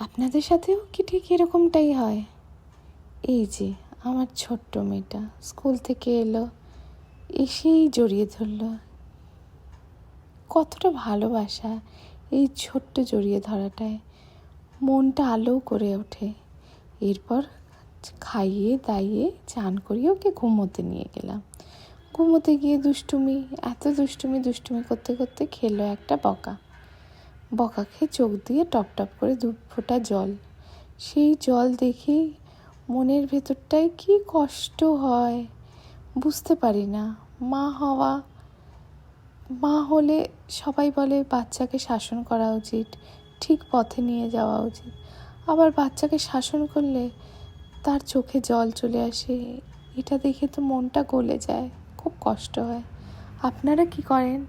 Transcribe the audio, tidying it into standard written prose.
আপনাদের সাথেও কি ঠিক এরকমটাই হয়? এই যে আমার ছোট্ট মেয়েটা স্কুল থেকে এলো, এসেই জড়িয়ে ধরল। কতটা ভালোবাসা এই ছোট্ট জড়িয়ে ধরাটায়, মনটা আলো করে ওঠে। এরপর খাইয়ে দাইয়ে চান করিয়ে ওকে ঘুমোতে নিয়ে গেলাম। ঘুমোতে গিয়ে এত দুষ্টুমি করতে করতে খেলো একটা বকা খেয়ে চোখ দিয়ে টপ টপ করে 2 ফোঁটা জল। সেই জল দেখেই মনের ভেতরটায় কি কষ্ট হয় বুঝতে পারি না। মা হলে সবাই বলে বাচ্চাকে শাসন করা উচিত, ঠিক পথে নিয়ে যাওয়া উচিত। আবার বাচ্চাকে শাসন করলে তার চোখে জল চলে আসে, এটা দেখে তো মনটা গলে যায়, খুব কষ্ট হয়। আপনারা কি করেন?